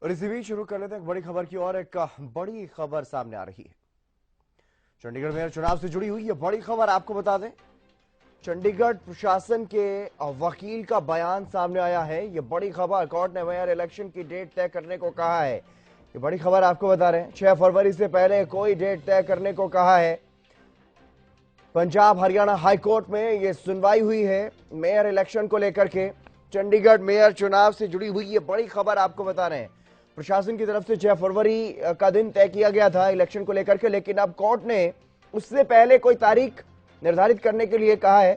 और इसी बीच शुरू कर लेते हैं एक बड़ी खबर की और। एक बड़ी खबर सामने आ रही है चंडीगढ़ मेयर चुनाव से जुड़ी हुई। ये बड़ी खबर आपको बता दें, चंडीगढ़ प्रशासन के वकील का बयान सामने आया है। ये बड़ी खबर, कोर्ट ने मेयर इलेक्शन की डेट तय करने को कहा है। ये बड़ी खबर आपको बता रहे हैं, 6 फरवरी से पहले कोई डेट तय करने को कहा है। पंजाब हरियाणा हाईकोर्ट में ये सुनवाई हुई है मेयर इलेक्शन को लेकर के। चंडीगढ़ मेयर चुनाव से जुड़ी हुई ये बड़ी खबर आपको बता रहे हैं। प्रशासन की तरफ से 6 फरवरी का दिन तय किया गया था इलेक्शन को लेकर के, लेकिन अब कोर्ट ने उससे पहले कोई तारीख निर्धारित करने के लिए कहा है।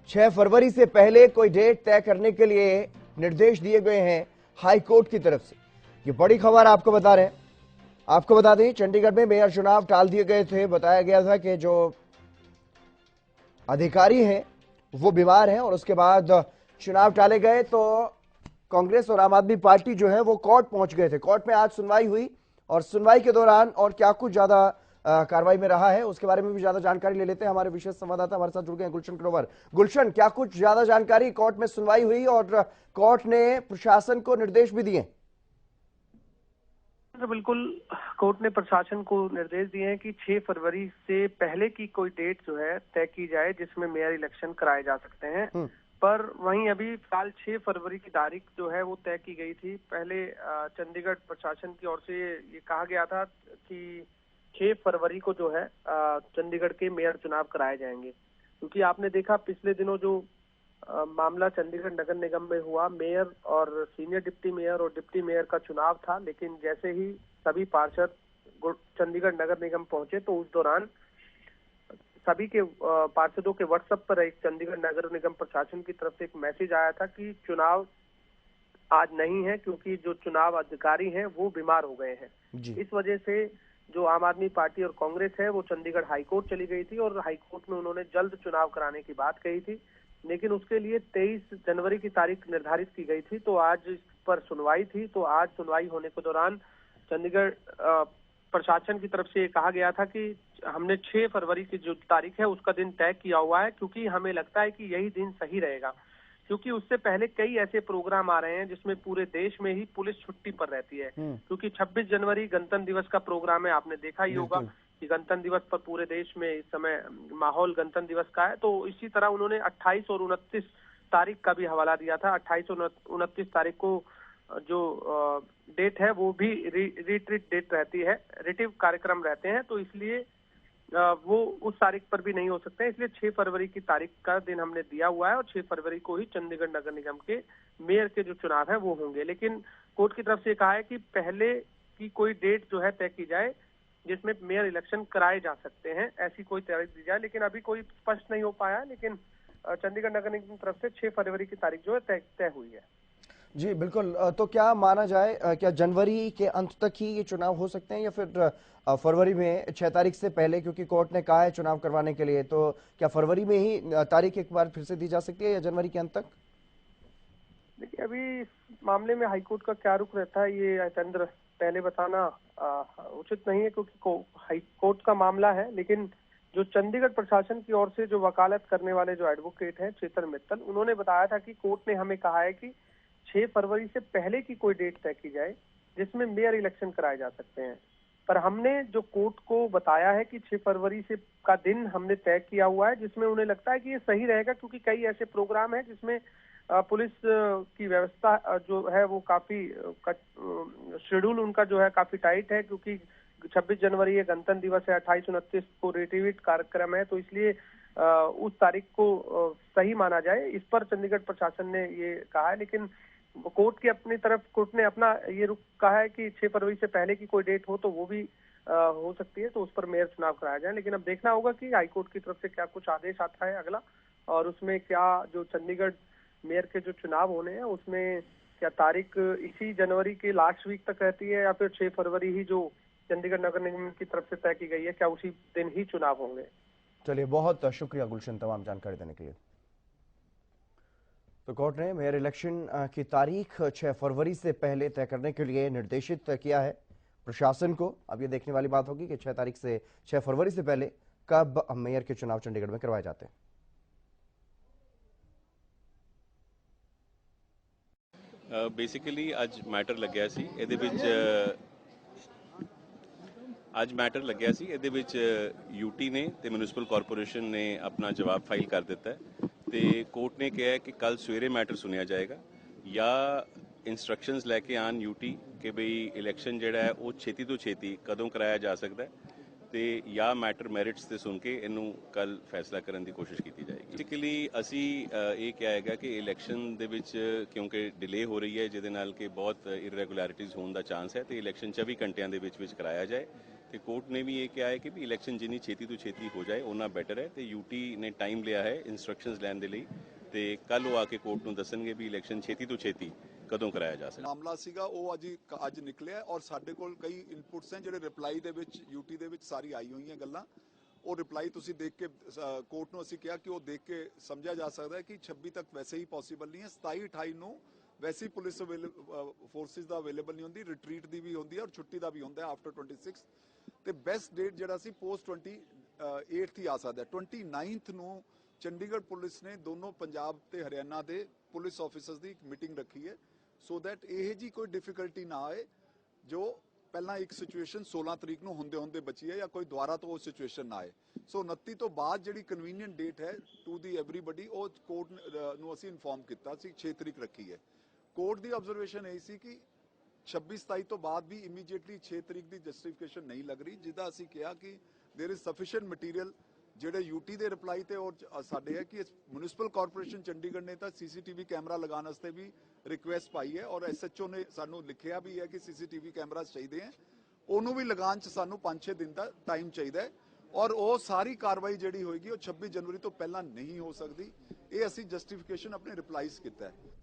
6 फरवरी से पहले कोई डेट तय करने के लिए निर्देश दिए गए हैं हाई कोर्ट की तरफ से। ये बड़ी खबर आपको बता रहे हैं। आपको बता दें, चंडीगढ़ में मेयर चुनाव टाल दिए गए थे। बताया गया था कि जो अधिकारी हैं वो बीमार हैं और उसके बाद चुनाव टाले गए। तो कांग्रेस और आम आदमी पार्टी जो है वो कोर्ट पहुंच गए थे। कोर्ट में आज सुनवाई हुई और सुनवाई के दौरान और क्या कुछ ज्यादा कार्रवाई में रहा है उसके बारे में भी ज्यादा जानकारी ले लेते हैं। हमारे विशेष संवाददाता हमारे साथ जुड़ गए हैं, गुलशन ग्रोवर। गुलशन, क्या कुछ ज्यादा जानकारी? कोर्ट में सुनवाई हुई और कोर्ट ने प्रशासन को निर्देश भी दिए। बिल्कुल, कोर्ट ने प्रशासन को निर्देश दिए हैं कि 6 फरवरी से पहले की कोई डेट जो है तय की जाए जिसमें मेयर इलेक्शन कराए जा सकते हैं। पर वहीं अभी फिलहाल 6 फरवरी की तारीख जो है वो तय की गई थी। पहले चंडीगढ़ प्रशासन की ओर से ये कहा गया था कि 6 फरवरी को जो है चंडीगढ़ के मेयर चुनाव कराए जाएंगे, क्योंकि आपने देखा पिछले दिनों जो मामला चंडीगढ़ नगर निगम में हुआ, मेयर और सीनियर डिप्टी मेयर और डिप्टी मेयर का चुनाव था, लेकिन जैसे ही सभी पार्षद चंडीगढ़ नगर निगम पहुंचे तो उस दौरान सभी के पार्षदों के व्हाट्सएप पर एक चंडीगढ़ नगर निगम प्रशासन की तरफ से एक मैसेज आया था कि चुनाव आज नहीं है क्योंकि जो चुनाव अधिकारी हैं वो बीमार हो गए हैं। इस वजह से जो आम आदमी पार्टी और कांग्रेस है वो चंडीगढ़ हाईकोर्ट चली गई थी और हाईकोर्ट में उन्होंने जल्द चुनाव कराने की बात कही थी, लेकिन उसके लिए 23 जनवरी की तारीख निर्धारित की गई थी। तो आज इस पर सुनवाई थी। तो आज सुनवाई होने के दौरान चंडीगढ़ प्रशासन की तरफ से ये कहा गया था कि हमने 6 फरवरी की जो तारीख है उसका दिन तय किया हुआ है, क्योंकि हमें लगता है कि यही दिन सही रहेगा, क्योंकि उससे पहले कई ऐसे प्रोग्राम आ रहे हैं जिसमें पूरे देश में ही पुलिस छुट्टी पर रहती है। क्योंकि 26 जनवरी गणतंत्र दिवस का प्रोग्राम है, आपने देखा ही होगा कि गणतंत्र दिवस पर पूरे देश में इस समय माहौल गणतंत्र दिवस का है। तो इसी तरह उन्होंने 28 और 29 तारीख का भी हवाला दिया था। 28 और 29 तारीख को जो डेट है वो भी रिट्रीट डेट रहती है, रिटिव कार्यक्रम रहते हैं, तो इसलिए वो उस तारीख पर भी नहीं हो सकते हैं। इसलिए 6 फरवरी की तारीख का दिन हमने दिया हुआ है और 6 फरवरी को ही चंडीगढ़ नगर निगम के मेयर के जो चुनाव है वो होंगे। लेकिन कोर्ट की तरफ से कहा है कि पहले की कोई डेट जो है तय की जाए जिसमें मेयर इलेक्शन कराए जा सकते हैं, ऐसी कोई तारीख दी जाए। लेकिन अभी कोई स्पष्ट नहीं हो पाया, लेकिन चंडीगढ़ नगर निगम की तरफ से 6 फरवरी की तारीख जो है तय हुई है। जी बिल्कुल। तो क्या माना जाए, क्या जनवरी के अंत तक ही ये चुनाव हो सकते हैं या फिर फरवरी में 6 तारीख से पहले, क्योंकि कोर्ट ने कहा है चुनाव करवाने के लिए, तो क्या फरवरी में ही तारीख एक बार फिर से दी जा सकती है या जनवरी के अंत तक? देखिए, अभी इस मामले में हाईकोर्ट का क्या रुख रहता है ये चंद्र पहले बताना उचित नहीं है, क्योंकि हाईकोर्ट का मामला है। लेकिन जो चंडीगढ़ प्रशासन की ओर से जो वकालत करने वाले जो एडवोकेट हैं चेतन मित्तल, उन्होंने बताया था कि कोर्ट ने हमें कहा है कि 6 फरवरी से पहले की कोई डेट तय की जाए जिसमें मेयर इलेक्शन कराए जा सकते हैं। पर हमने जो कोर्ट को बताया है कि 6 फरवरी से का दिन हमने तय किया हुआ है, जिसमें उन्हें लगता है कि ये सही रहेगा, क्योंकि कई ऐसे प्रोग्राम हैं जिसमें पुलिस की व्यवस्था जो है वो काफी शेड्यूल उनका जो है काफी टाइट है, क्योंकि 26 जनवरी है, गणतंत्र दिवस है, 28-29 को रिट्रीट कार्यक्रम है, तो इसलिए उस तारीख को सही माना जाए, इस पर चंडीगढ़ प्रशासन ने ये कहा है। लेकिन कोर्ट की अपनी तरफ कोर्ट ने अपना ये रुख कहा है कि 6 फरवरी से पहले की कोई डेट हो तो वो भी हो सकती है, तो उस पर मेयर चुनाव कराया जाए। लेकिन अब देखना होगा कि हाईकोर्ट की तरफ से क्या कुछ आदेश आता है अगला, और उसमें क्या जो चंडीगढ़ मेयर के जो चुनाव होने हैं उसमें क्या तारीख इसी जनवरी के लास्ट वीक तक रहती है या फिर 6 फरवरी ही जो चंडीगढ़ नगर निगम की तरफ से तय की गई है, क्या उसी दिन ही चुनाव होंगे? चलिए, बहुत शुक्रिया गुलशन तमाम जानकारी देने के लिए। तो कोर्ट ने मेयर इलेक्शन की तारीख 6 फरवरी से पहले तय करने के लिए निर्देशित किया है प्रशासन को। अब ये देखने वाली बात होगी कि 6 तारीख से 6 फरवरी से पहले कब मेयर के चुनाव चंडीगढ़ में करवाए जाते हैं। ਬੇਸਿਕਲੀ ਅੱਜ ਮੈਟਰ ਲੱਗਿਆ ਸੀ ਇਹਦੇ ਵਿੱਚ ਇਹਦੇ ਵਿੱਚ ਯੂਟੀ ਨੇ ਤੇ ਮਿਊਨਿਸਪਲ ਕਾਰਪੋਰੇਸ਼ਨ ਨੇ ਆਪਣਾ ਜਵਾਬ ਫਾਈਲ ਕਰ ਦਿੱਤਾ ਹੈ ਤੇ ਕੋਰਟ ਨੇ ਕਿਹਾ ਹੈ ਕਿ ਕੱਲ ਸਵੇਰੇ ਮੈਟਰ ਸੁਣਿਆ ਜਾਏਗਾ ਜਾਂ ਇੰਸਟਰਕਸ਼ਨਸ ਲੈ ਕੇ ਆਣ ਯੂਟੀ ਕਿ ਬਈ ਇਲੈਕਸ਼ਨ ਜਿਹੜਾ ਹੈ ਉਹ ਛੇਤੀ ਤੋਂ ਛੇਤੀ ਕਦੋਂ ਕਰਾਇਆ ਜਾ ਸਕਦਾ ਹੈ ਤੇ ਜਾਂ ਮੈਟਰ ਮੈਰਿਟਸ ਤੇ ਸੁਣ ਕੇ ਇਹਨੂੰ ਕੱਲ ਫੈਸਲਾ ਕਰਨ ਦੀ ਕੋਸ਼ਿਸ਼ ਕੀਤੀ ਜਾਏਗੀ। ਬੇਸਿਕਲੀ ਅਸੀਂ ਇਹ ਕਿਹਾ ਹੈਗਾ ਕਿ ਇਲੈਕਸ਼ਨ ਦੇ ਵਿੱਚ ਕਿਉਂਕਿ ਡਿਲੇ ਹੋ ਰਹੀ ਹੈ ਜਿਹਦੇ ਨਾਲ ਕਿ ਬਹੁਤ ਇਰੈਗੂਲੈਰਿਟੀਜ਼ ਹੋਣ ਦਾ ਚਾਂਸ ਹੈ ਤੇ ਇਲੈਕਸ਼ਨ 24 ਘੰਟਿਆਂ ਦੇ ਵਿੱਚ ਕਰਾਇਆ ਜਾਏ ਤੇ ਕੋਰਟ ਨੇ ਵੀ ਇਹ ਕਿਹਾ ਹੈ ਕਿ ਵੀ ਇਲੈਕਸ਼ਨ ਜਿੰਨੀ ਛੇਤੀ ਤੋਂ ਛੇਤੀ ਹੋ ਜਾਏ ਉਹਨਾਂ ਬੈਟਰ ਹੈ ਤੇ ਯੂਟੀ ਨੇ ਟਾਈਮ ਲਿਆ ਹੈ ਇਨਸਟਰਕਸ਼ਨਸ ਲੈਣ ਦੇ ਲਈ ਤੇ ਕੱਲ ਉਹ ਆ ਕੇ ਕੋਰਟ ਨੂੰ ਦੱਸਣਗੇ ਵੀ ਇਲੈਕਸ਼ਨ ਛੇਤੀ ਤੋਂ ਛੇਤੀ ਕਦੋਂ ਕਰਾਇਆ ਜਾ ਸਕਦਾ। ਮਾਮਲਾ ਸੀਗਾ ਉਹ ਅੱਜ ਨਿਕਲਿਆ ਔਰ ਸਾਡੇ ਕੋਲ ਕਈ ਇਨਪੁਟਸ ਹਨ ਜਿਹੜੇ ਰਿਪਲਾਈ ਦੇ ਵਿੱਚ ਯੂਟੀ ਦੇ ਵਿੱਚ ਸਾਰੀ ਆਈ ਹੋਈਆਂ ਗੱਲਾਂ ਉਹ ਰਿਪਲਾਈ ਤੁਸੀਂ ਦੇਖ ਕੇ ਕੋਰਟ ਨੂੰ ਅਸੀਂ ਕਿਹਾ ਕਿ ਉਹ ਦੇਖ ਕੇ ਸਮਝਿਆ ਜਾ ਸਕਦਾ ਹੈ ਕਿ 26 ਤੱਕ ਵੈਸੇ ਹੀ ਪੋਸੀਬਲ ਨਹੀਂ ਹੈ 27 28 ਨੂੰ ਵੈਸੇ ਹੀ ਪੁਲਿਸ ਫੋਰਸਿਸ ਦਾ ਅਵੇਲੇਬਲ ਨਹੀਂ ਹੁੰਦੀ ਰਿਟਰੀਟ ਦੀ ਵੀ ਹੁੰਦੀ ਹੈ ਔਰ ਛੁੱਟੀ ਦਾ ਵੀ ਹੁੰਦਾ ਹੈ ਆਫਟਰ 26 ਤੇ ਬੈਸਟ ਡੇਟ ਜਿਹੜਾ ਸੀ ਪੋਸਟ 28th ਹੀ ਆ ਸਕਦਾ 29th ਨੂੰ ਚੰਡੀਗੜ੍ਹ ਪੁਲਿਸ ਨੇ ਦੋਨੋਂ ਪੰਜਾਬ ਤੇ ਹਰਿਆਣਾ ਦੇ ਪੁਲਿਸ ਆਫੀਸਰਸ ਦੀ ਇੱਕ ਮੀਟਿੰਗ ਰੱਖੀ ਹੈ ਸੋ ਦੈਟ ਇਹ ਜੀ ਕੋਈ ਡਿਫਿਕਲਟੀ ਨਾ ਆਏ ਜੋ ਪਹਿਲਾਂ ਇੱਕ ਸਿਚੁਏਸ਼ਨ 16 ਤਰੀਕ ਨੂੰ ਹੁੰਦੇ ਬਚੀ ਹੈ ਜਾਂ ਕੋਈ ਦੁਬਾਰਾ ਤੋਂ ਉਹ ਸਿਚੁਏਸ਼ਨ ਨਾ ਆਏ ਸੋ 29 ਤੋਂ ਬਾਅਦ ਜਿਹੜੀ ਕਨਵੀਨੀਅੰਟ ਡੇਟ ਹੈ ਟੂ ਦੀ ਐਵਰੀਬਡੀ ਉਹ ਕੋਰਟ ਨੂੰ ਅਸੀਂ ਇਨਫੋਰਮ ਕੀਤਾ ਸੀ 6 ਤਰੀਕ ਰੱਖੀ ਹੈ ਕੋਰਟ ਦੀ ਆਬਜ਼ਰਵੇਸ਼ਨ ਇਹ ਸੀ ਕਿ 26-27 ਤੋਂ ਬਾਅਦ ਵੀ ਇਮੀਡੀਏਟਲੀ 6 ਤਰੀਕ ਦੀ ਜਸਟੀਫਿਕੇਸ਼ਨ ਨਹੀਂ ਲੱਗ ਰਹੀ ਜਿਹਦਾ ਅਸੀਂ ਕਿਹਾ ਕਿ देयर इज ਸਫੀਸ਼ੀਐਂਟ ਮਟੀਰੀਅਲ ਜਿਹੜੇ ਯੂਟੀ ਦੇ ਰਿਪਲਾਈ ਤੇ ਔਰ ਸਾਡੇ ਹੈ ਕਿ ਮਿਊਨਿਸਪਲ ਕਾਰਪੋਰੇਸ਼ਨ ਚੰਡੀਗੜ੍ਹ ਨੇ ਤਾਂ ਸੀਸੀਟੀਵੀ ਕੈਮਰਾ ਲਗਾਉਣ ਵਾਸਤੇ ਵੀ ਰਿਕੁਐਸਟ ਪਾਈ ਹੈ ਔਰ ਐਸਐਚਓ ਨੇ ਸਾਨੂੰ ਲਿਖਿਆ ਵੀ ਹੈ ਕਿ ਸੀਸੀਟੀਵੀ ਕੈਮਰਾਸ ਚਾਹੀਦੇ ਹੈ ਉਹਨੂੰ ਵੀ ਲਗਾਉਣ 'ਚ ਸਾਨੂੰ 5-6 ਦਿਨ ਦਾ ਟਾਈਮ ਚਾਹੀਦਾ ਹੈ ਔਰ ਉਹ ਸਾਰੀ ਕਾਰਵਾਈ ਜਿਹੜੀ ਹੋਏਗੀ ਉਹ 26 ਜਨਵਰੀ ਤੋਂ ਪਹਿਲਾਂ ਨਹੀਂ ਹੋ ਸਕਦੀ ਇਹ ਅਸੀਂ ਜਸਟੀਫਿਕੇਸ਼ਨ ਆਪਣੇ ਰਿਪਲਾਈਜ਼ ਕੀਤਾ ਹੈ।